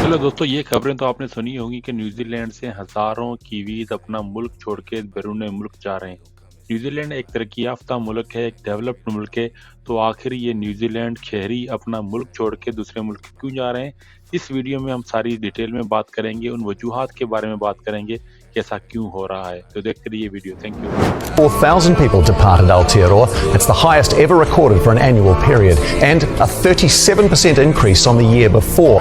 चलो दोस्तों, ये खबरें तो आपने सुनी होंगी कि न्यूजीलैंड से हजारों कीवीज अपना मुल्क छोड़ के बैरून मुल्क जा रहे हैं। न्यूजीलैंड एक तरक्की याफ्ता मुल्क है, एक डेवलप्ड मुल्क है, तो आखिर ये न्यूजीलैंड शहरी अपना मुल्क छोड़ के दूसरे मुल्क क्यों जा रहे हैं? इस वीडियो में हम सारी डिटेल में बात करेंगे, उन वजूहात के बारे में बात करेंगे कि ऐसा क्यों हो रहा है। तो देखते रहिए video. Thank you. 4,000 people departed Aotearoa. It's the highest ever recorded for an annual period, and a 37% increase on the year before.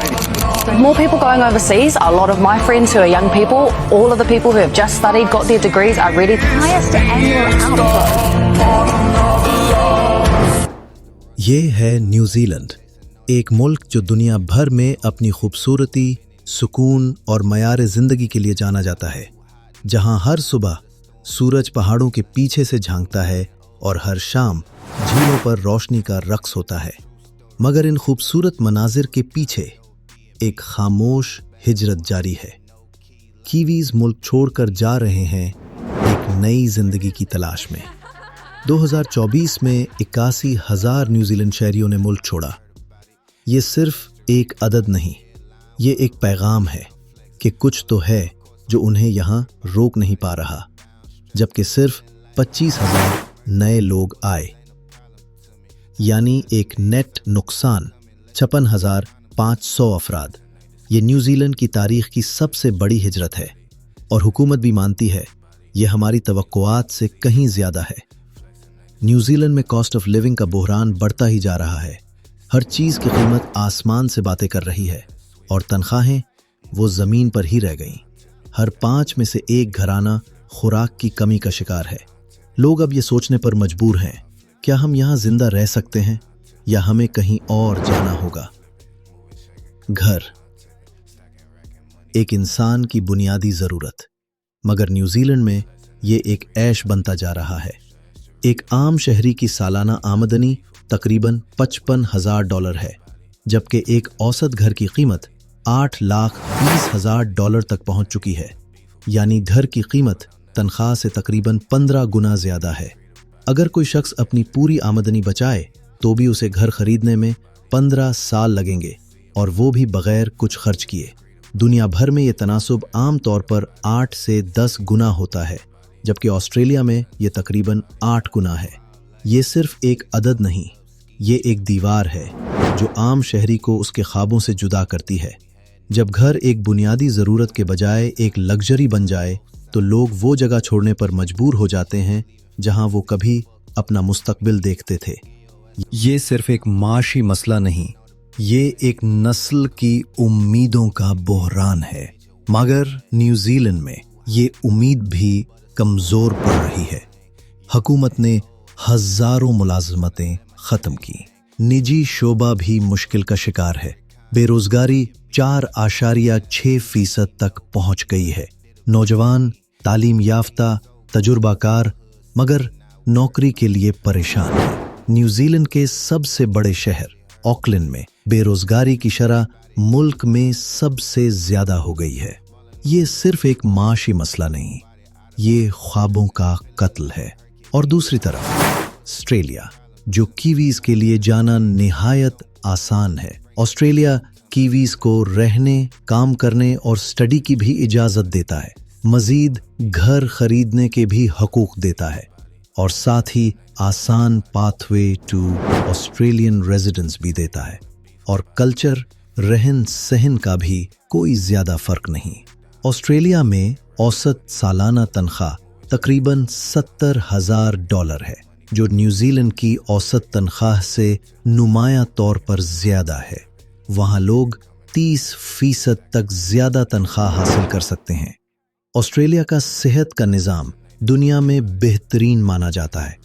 More people going overseas. A lot of my friends who are young people, all of the people who have just studied, got their degrees, are ready. Highest annual outflow. ये है New Zealand, एक मुल्क जो दुनिया भर में अपनी खूबसूरती, सुकून और मयार ज़िंदगी के लिए जाना जाता है, जहां हर सुबह सूरज पहाड़ों के पीछे से झांकता है और हर शाम झीलों पर रोशनी का रक्स होता है। मगर इन खूबसूरत मनाजिर के पीछे एक खामोश हिजरत जारी है। कीवीज मुल्क छोड़कर जा रहे हैं एक नई जिंदगी की तलाश में। 2024 में 81,000 न्यूजीलैंड शहरियों ने मुल्क छोड़ा। ये सिर्फ एक अदद नहीं, ये एक पैगाम है कि कुछ तो है जो उन्हें यहाँ रोक नहीं पा रहा। जबकि सिर्फ 25,000 नए लोग आए, यानी एक नेट नुकसान 56,500 अफराद। ये न्यूजीलैंड की तारीख की सबसे बड़ी हिजरत है और हुकूमत भी मानती है ये हमारी तवक्कुआत से कहीं ज़्यादा है। न्यूजीलैंड में कॉस्ट ऑफ लिविंग का बहरान बढ़ता ही जा रहा है। हर चीज़ की कीमत आसमान से बातें कर रही है और तनख्वाहें वो ज़मीन पर ही रह गईं। हर 5 में से एक घराना खुराक की कमी का शिकार है। लोग अब ये सोचने पर मजबूर हैं, क्या हम यहाँ जिंदा रह सकते हैं या हमें कहीं और जाना होगा। घर एक इंसान की बुनियादी ज़रूरत, मगर न्यूजीलैंड में ये एक ऐश बनता जा रहा है। एक आम शहरी की सालाना आमदनी तकरीबन $55,000 है, जबकि एक औसत घर की कीमत $8,20,000 तक पहुंच चुकी है। यानी घर की कीमत तनख्वाह से तकरीबन 15 गुना ज़्यादा है। अगर कोई शख्स अपनी पूरी आमदनी बचाए तो भी उसे घर खरीदने में 15 साल लगेंगे, और वो भी बगैर कुछ खर्च किए। दुनिया भर में ये तनासुब आम तौर पर 8 से 10 गुना होता है, जबकि ऑस्ट्रेलिया में ये तकरीबन 8 गुना है। ये सिर्फ एक अदद नहीं, ये एक दीवार है जो आम शहरी को उसके ख्वाबों से जुदा करती है। जब घर एक बुनियादी ज़रूरत के बजाय एक लग्जरी बन जाए तो लोग वो जगह छोड़ने पर मजबूर हो जाते हैं जहां वो कभी अपना मुस्तकबिल देखते थे। ये सिर्फ एक माशी मसला नहीं, ये एक नस्ल की उम्मीदों का बहरान है। मगर न्यूजीलैंड में ये उम्मीद भी कमज़ोर पड़ रही है। हुकूमत ने हज़ारों मुलाजमतें ख़त्म की, निजी शोबा भी मुश्किल का शिकार है। बेरोज़गारी 4.6% तक पहुंच गई है। नौजवान तालीम याफ्ता, तजुर्बाकार, मगर नौकरी के लिए परेशान है। न्यूजीलैंड के सबसे बड़े शहर ऑकलैंड में बेरोजगारी की शरह मुल्क में सबसे ज्यादा हो गई है। ये सिर्फ एक माशी मसला नहीं, ये ख्वाबों का कत्ल है। और दूसरी तरफ ऑस्ट्रेलिया, जो कीवीज के लिए जाना निहायत आसान है। ऑस्ट्रेलिया कीवीज को रहने, काम करने और स्टडी की भी इजाजत देता है। मजीद घर खरीदने के भी हकूक देता है, और साथ ही आसान पाथवे टू ऑस्ट्रेलियन रेजिडेंस भी देता है। और कल्चर, रहन सहन का भी कोई ज्यादा फर्क नहीं। ऑस्ट्रेलिया में औसत सालाना तनख्वाह तकरीबन $70,000 है, जो न्यूजीलैंड की औसत तनख्वाह से नुमाया तौर पर ज्यादा है। वहाँ लोग 30% तक ज्यादा तनख्वाह हासिल कर सकते हैं। ऑस्ट्रेलिया का सेहत का निज़ाम दुनिया में बेहतरीन माना जाता है।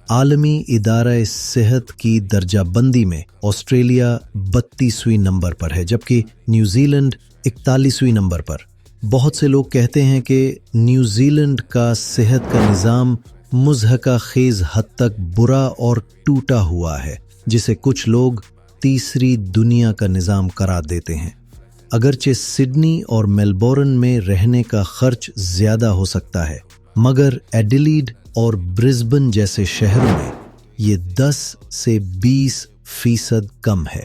आलमी इदारा सेहत की दर्जाबंदी में ऑस्ट्रेलिया 32वें नंबर पर है, जबकि न्यूजीलैंड 41वें नंबर पर। बहुत से लोग कहते हैं कि न्यूजीलैंड का सेहत का निज़ाम मुज़हका खेज हद तक बुरा और टूटा हुआ है, जिसे कुछ लोग तीसरी दुनिया का निज़ाम करार देते हैं। अगरचे सिडनी और मेलबोर्न में रहने का खर्च ज़्यादा हो सकता है, मगर एडिलीड और ब्रिस्बेन जैसे शहरों में ये 10 से 20% कम है।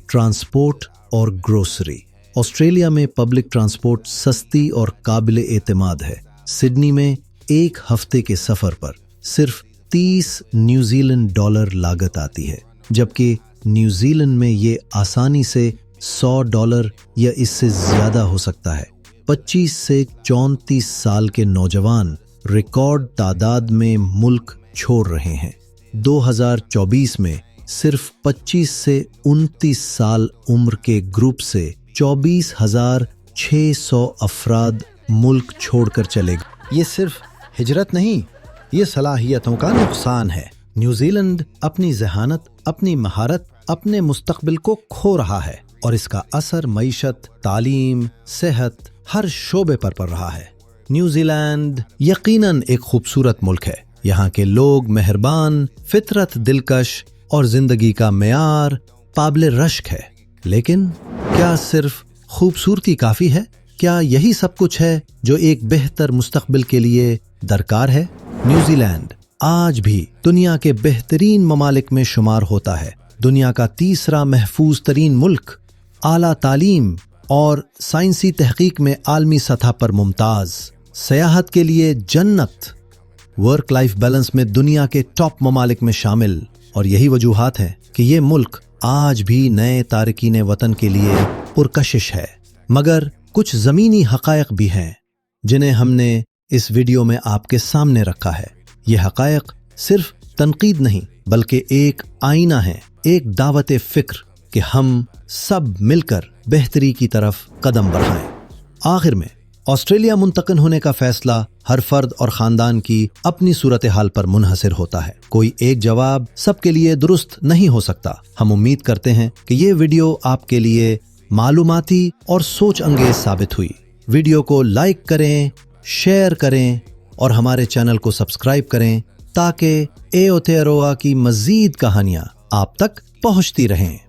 ट्रांसपोर्ट और ग्रोसरी ऑस्ट्रेलिया में पब्लिक ट्रांसपोर्ट सस्ती और काबिल एतमाद है। सिडनी में एक हफ्ते के सफर पर सिर्फ 30 न्यूजीलैंड डॉलर लागत आती है, जबकि न्यूजीलैंड में ये आसानी से $100 या इससे ज्यादा हो सकता है। 25 से 34 साल के नौजवान रिकॉर्ड तादाद में मुल्क छोड़ रहे हैं। 2024 में सिर्फ 25 से 29 साल उम्र के ग्रुप से 24,600 अफराद मुल्क छोड़कर चले गए। ये सिर्फ हिजरत नहीं, ये सलाहियतों का नुकसान है। न्यूजीलैंड अपनी ज़हानत, अपनी महारत, अपने मुस्तकबिल को खो रहा है और इसका असर मईशत, तालीम, सेहत हर शोबे पर पड़ रहा है। न्यूजीलैंड यकीनन एक खूबसूरत मुल्क है। यहाँ के लोग मेहरबान, फितरत दिलकश और जिंदगी का मेयार काबिल रश्क है। लेकिन क्या सिर्फ खूबसूरती काफी है? क्या यही सब कुछ है जो एक बेहतर मुस्तकबिल के लिए दरकार है? न्यूजीलैंड आज भी दुनिया के बेहतरीन ममालिक में शुमार होता है। दुनिया का तीसरा महफूज तरीन मुल्क, आला तालीम और साइंसी तहकीक में आलमी सतह पर मुमताज, सयाहत के लिए जन्नत, वर्क लाइफ बैलेंस में दुनिया के टॉप ममालिक में शामिल। और यही वजूहात हैं कि ये मुल्क आज भी नए तारकीन वतन के लिए पुरकशिश है। मगर कुछ ज़मीनी हक़ाइक़ भी हैं जिन्हें हमने इस वीडियो में आपके सामने रखा है। ये हक़ाइक़ सिर्फ तनकीद नहीं बल्कि एक आईना है, एक दावत फ़िक्र कि हम सब मिलकर बेहतरी की तरफ कदम बढ़ाएं। आखिर में ऑस्ट्रेलिया मुंतकिल होने का फैसला हर फर्द और ख़ानदान की अपनी सूरत हाल पर मुनहसर होता है। कोई एक जवाब सबके लिए दुरुस्त नहीं हो सकता। हम उम्मीद करते हैं कि ये वीडियो आपके लिए मालूमाती और सोच अंगेज साबित हुई। वीडियो को लाइक करें, शेयर करें और हमारे चैनल को सब्सक्राइब करें ताकि एओतेरोआ की मज़ीद कहानियाँ आप तक पहुँचती रहें।